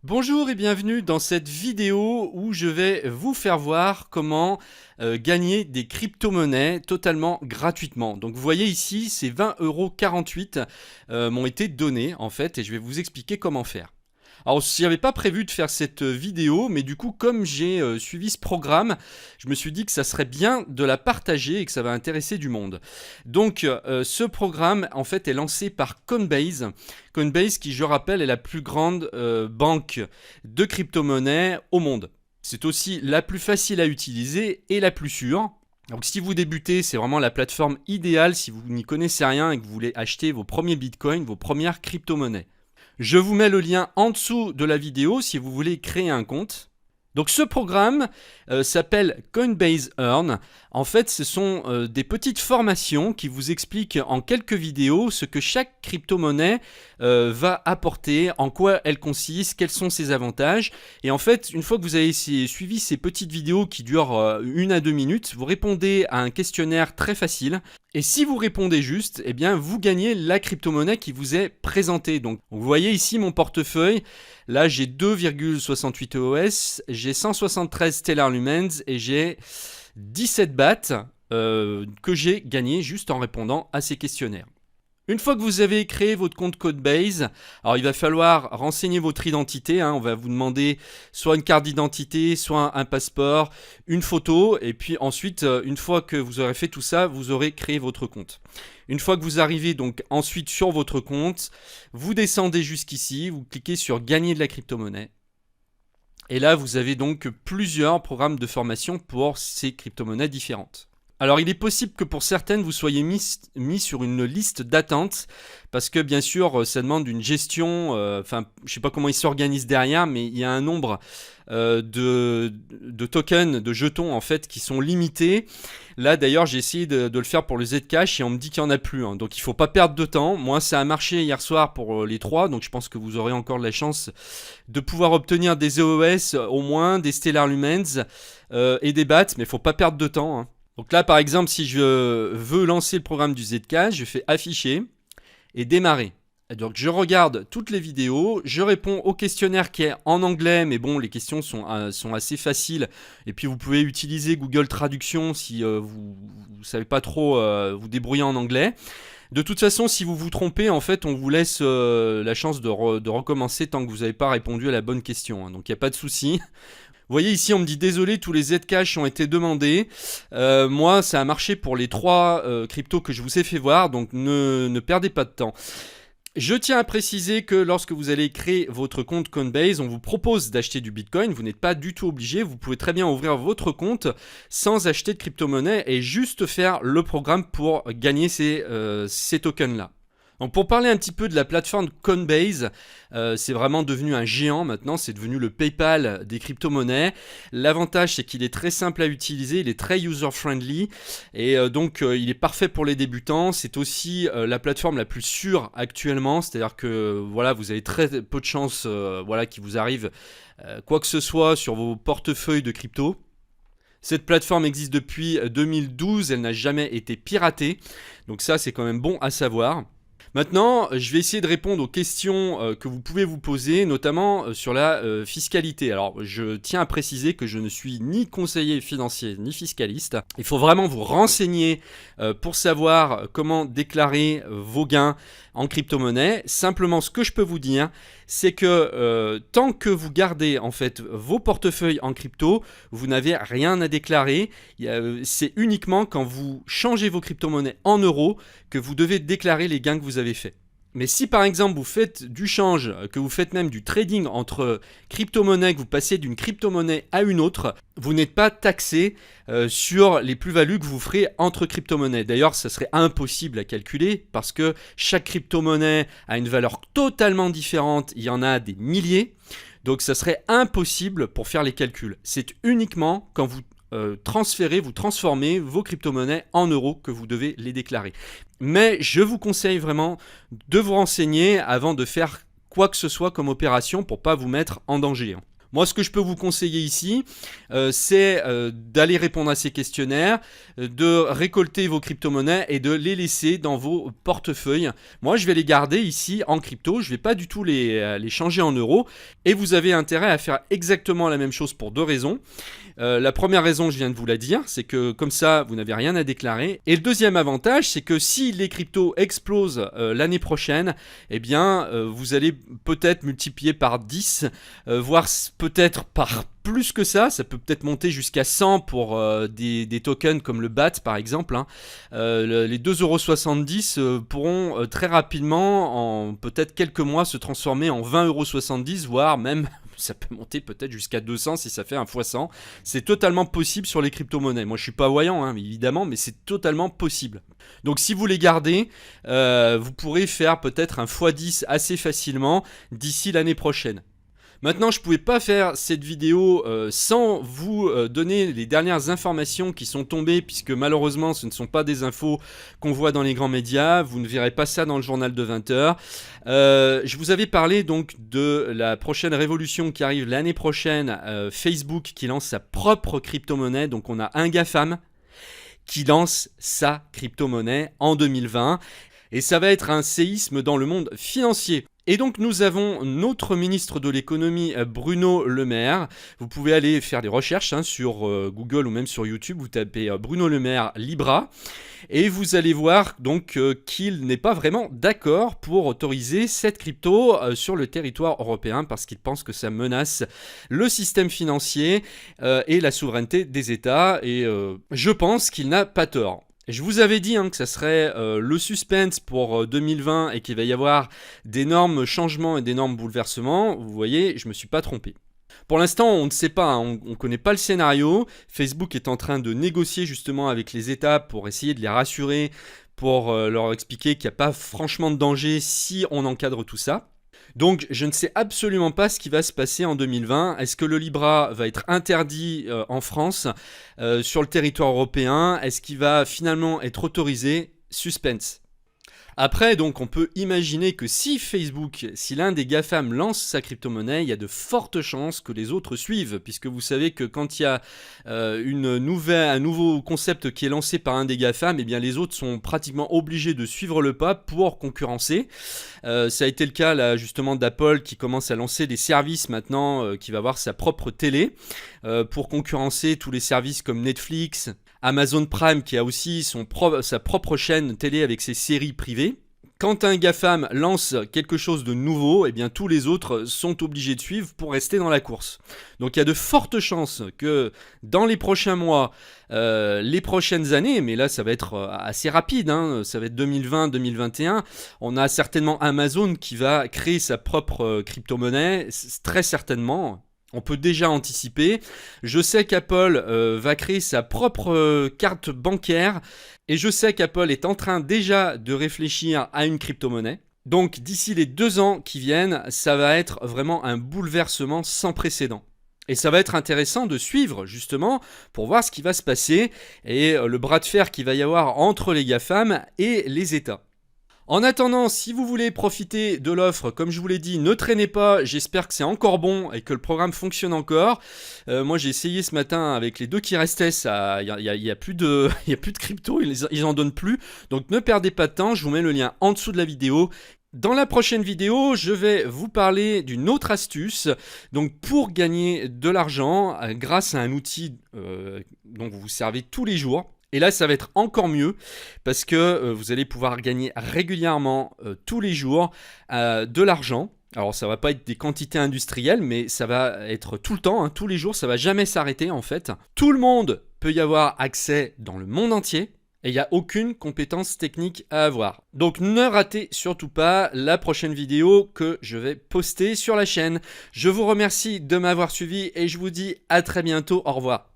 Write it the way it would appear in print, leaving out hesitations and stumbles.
Bonjour et bienvenue dans cette vidéo où je vais vous faire voir comment gagner des crypto-monnaies totalement gratuitement. Donc vous voyez ici, ces 20,48 € m'ont été donnés en fait et je vais vous expliquer comment faire. Alors, je n'avais pas prévu de faire cette vidéo, mais du coup, comme j'ai suivi ce programme, je me suis dit que ça serait bien de la partager et que ça va intéresser du monde. Donc, ce programme, en fait, est lancé par Coinbase. Coinbase, qui, je rappelle, est la plus grande banque de crypto-monnaies au monde. C'est aussi la plus facile à utiliser et la plus sûre. Donc si vous débutez, c'est vraiment la plateforme idéale si vous n'y connaissez rien et que vous voulez acheter vos premiers bitcoins, vos premières crypto-monnaies. Je vous mets le lien en dessous de la vidéo si vous voulez créer un compte. Donc ce programme s'appelle Coinbase Earn. En fait, ce sont des petites formations qui vous expliquent en quelques vidéos ce que chaque crypto-monnaie va apporter, en quoi elle consiste, quels sont ses avantages. Et en fait, une fois que vous avez suivi ces petites vidéos qui durent 1 à 2 minutes, vous répondez à un questionnaire très facile. Et si vous répondez juste, eh bien, vous gagnez la crypto-monnaie qui vous est présentée. Donc, vous voyez ici mon portefeuille. Là, j'ai 2,68 EOS, j'ai 173 Stellar Lumens et j'ai 17 BAT que j'ai gagné juste en répondant à ces questionnaires. Une fois que vous avez créé votre compte Coinbase, alors il va falloir renseigner votre identité. On va vous demander soit une carte d'identité, soit un passeport, une photo. Et puis ensuite, une fois que vous aurez fait tout ça, vous aurez créé votre compte. Une fois que vous arrivez donc ensuite sur votre compte, vous descendez jusqu'ici, vous cliquez sur Gagner de la crypto-monnaie. Et là, vous avez donc plusieurs programmes de formation pour ces crypto-monnaies différentes. Alors, il est possible que pour certaines, vous soyez mis sur une liste d'attente parce que, bien sûr, ça demande une gestion. Je ne sais pas comment ils s'organisent derrière, mais il y a un nombre de tokens, de jetons, en fait, qui sont limités. Là, d'ailleurs, j'ai essayé de le faire pour le Zcash et on me dit qu'il n'y en a plus. Donc, il ne faut pas perdre de temps. Moi, ça a marché hier soir pour les 3. Donc, je pense que vous aurez encore la chance de pouvoir obtenir des EOS au moins, des Stellar Lumens et des BAT. Mais il ne faut pas perdre de temps. Donc là, par exemple, si je veux lancer le programme du Zcash, je fais afficher et démarrer. Et donc je regarde toutes les vidéos, je réponds au questionnaire qui est en anglais, mais bon, les questions sont assez faciles. Et puis vous pouvez utiliser Google Traduction si vous ne savez pas trop vous débrouiller en anglais. De toute façon, si vous vous trompez, en fait, on vous laisse la chance de recommencer tant que vous n'avez pas répondu à la bonne question. Donc il n'y a pas de souci. Vous voyez ici, on me dit désolé, tous les Zcash ont été demandés. Moi, ça a marché pour les 3 cryptos que je vous ai fait voir, donc ne perdez pas de temps. Je tiens à préciser que lorsque vous allez créer votre compte Coinbase, on vous propose d'acheter du Bitcoin. Vous n'êtes pas du tout obligé. Vous pouvez très bien ouvrir votre compte sans acheter de crypto-monnaie et juste faire le programme pour gagner ces tokens-là. Donc pour parler un petit peu de la plateforme Coinbase, c'est vraiment devenu un géant maintenant, c'est devenu le PayPal des crypto-monnaies. L'avantage, c'est qu'il est très simple à utiliser, il est très user-friendly et donc il est parfait pour les débutants. C'est aussi la plateforme la plus sûre actuellement, c'est-à-dire que voilà, vous avez très peu de chances qu'il vous arrive quoi que ce soit sur vos portefeuilles de crypto. Cette plateforme existe depuis 2012, elle n'a jamais été piratée, donc ça c'est quand même bon à savoir. Maintenant, je vais essayer de répondre aux questions que vous pouvez vous poser, notamment sur la fiscalité. Alors, je tiens à préciser que je ne suis ni conseiller financier ni fiscaliste. Il faut vraiment vous renseigner pour savoir comment déclarer vos gains en crypto-monnaie. Simplement, ce que je peux vous dire, c'est que tant que vous gardez en fait vos portefeuilles en crypto, vous n'avez rien à déclarer. C'est uniquement quand vous changez vos crypto-monnaies en euros que vous devez déclarer les gains que vous avez faits. Mais si par exemple vous faites du change, que vous faites même du trading entre crypto-monnaies, que vous passez d'une crypto-monnaie à une autre, vous n'êtes pas taxé sur les plus-values que vous ferez entre crypto-monnaies. D'ailleurs, ça serait impossible à calculer parce que chaque crypto-monnaie a une valeur totalement différente. Il y en a des milliers. Donc ça serait impossible pour faire les calculs. C'est uniquement quand vous transformez vos crypto-monnaies en euros que vous devez les déclarer. Mais je vous conseille vraiment de vous renseigner avant de faire quoi que ce soit comme opération pour ne pas vous mettre en danger. Moi, ce que je peux vous conseiller ici, c'est d'aller répondre à ces questionnaires, de récolter vos crypto-monnaies et de les laisser dans vos portefeuilles. Moi, je vais les garder ici en crypto, je ne vais pas du tout les changer en euros. Et vous avez intérêt à faire exactement la même chose pour deux raisons. La première raison, je viens de vous la dire, c'est que comme ça, vous n'avez rien à déclarer. Et le deuxième avantage, c'est que si les cryptos explosent l'année prochaine, eh bien, vous allez peut-être multiplier par 10, voire peut-être par plus que ça peut peut-être monter jusqu'à 100 pour des tokens comme le BAT par exemple. Les 2,70 € pourront très rapidement, en peut-être quelques mois, se transformer en 20,70 €, voire même ça peut monter peut-être jusqu'à 200 si ça fait un fois 100. C'est totalement possible sur les crypto-monnaies. Moi je suis pas voyant évidemment, mais c'est totalement possible. Donc si vous les gardez, vous pourrez faire peut-être un x10 assez facilement d'ici l'année prochaine. Maintenant, je ne pouvais pas faire cette vidéo sans vous donner les dernières informations qui sont tombées, puisque malheureusement, ce ne sont pas des infos qu'on voit dans les grands médias. Vous ne verrez pas ça dans le journal de 20h. Je vous avais parlé donc de la prochaine révolution qui arrive l'année prochaine, Facebook qui lance sa propre crypto-monnaie. Donc on a un GAFAM qui lance sa crypto-monnaie en 2020. Et ça va être un séisme dans le monde financier. Et donc nous avons notre ministre de l'économie Bruno Le Maire. Vous pouvez aller faire des recherches sur Google ou même sur YouTube. Vous tapez Bruno Le Maire Libra et vous allez voir donc qu'il n'est pas vraiment d'accord pour autoriser cette crypto sur le territoire européen parce qu'il pense que ça menace le système financier et la souveraineté des États. Et je pense qu'il n'a pas tort. Je vous avais dit que ça serait le suspense pour 2020 et qu'il va y avoir d'énormes changements et d'énormes bouleversements. Vous voyez, je ne me suis pas trompé. Pour l'instant, on ne sait pas, on ne connaît pas le scénario. Facebook est en train de négocier justement avec les États pour essayer de les rassurer, pour leur expliquer qu'il n'y a pas franchement de danger si on encadre tout ça. Donc je ne sais absolument pas ce qui va se passer en 2020. Est-ce que le Libra va être interdit en France, sur le territoire européen? Est-ce qu'il va finalement être autorisé? Suspense. Après, donc, on peut imaginer que si Facebook, si l'un des GAFAM lance sa crypto-monnaie, il y a de fortes chances que les autres suivent, puisque vous savez que quand il y a un nouveau concept qui est lancé par un des GAFAM, eh bien, les autres sont pratiquement obligés de suivre le pas pour concurrencer. Ça a été le cas là, justement d'Apple qui commence à lancer des services maintenant, qui va avoir sa propre télé pour concurrencer tous les services comme Netflix, Amazon Prime qui a aussi sa propre chaîne télé avec ses séries privées. Quand un GAFAM lance quelque chose de nouveau, eh bien tous les autres sont obligés de suivre pour rester dans la course. Donc il y a de fortes chances que dans les prochains mois, les prochaines années, mais là ça va être assez rapide, ça va être 2020-2021, on a certainement Amazon qui va créer sa propre crypto-monnaie, très certainement. On peut déjà anticiper. Je sais qu'Apple va créer sa propre carte bancaire et je sais qu'Apple est en train déjà de réfléchir à une crypto-monnaie. Donc d'ici les 2 ans qui viennent, ça va être vraiment un bouleversement sans précédent. Et ça va être intéressant de suivre justement pour voir ce qui va se passer et le bras de fer qu'il va y avoir entre les GAFAM et les États. En attendant, si vous voulez profiter de l'offre, comme je vous l'ai dit, ne traînez pas, j'espère que c'est encore bon et que le programme fonctionne encore. Moi j'ai essayé ce matin avec les 2 qui restaient, il n'y a plus de crypto, ils en donnent plus. Donc ne perdez pas de temps, je vous mets le lien en dessous de la vidéo. Dans la prochaine vidéo, je vais vous parler d'une autre astuce, donc pour gagner de l'argent grâce à un outil dont vous vous servez tous les jours. Et là, ça va être encore mieux parce que vous allez pouvoir gagner régulièrement, tous les jours, de l'argent. Alors, ça va pas être des quantités industrielles, mais ça va être tout le temps, tous les jours, ça va jamais s'arrêter en fait. Tout le monde peut y avoir accès dans le monde entier. Et il n'y a aucune compétence technique à avoir. Donc ne ratez surtout pas la prochaine vidéo que je vais poster sur la chaîne. Je vous remercie de m'avoir suivi et je vous dis à très bientôt. Au revoir.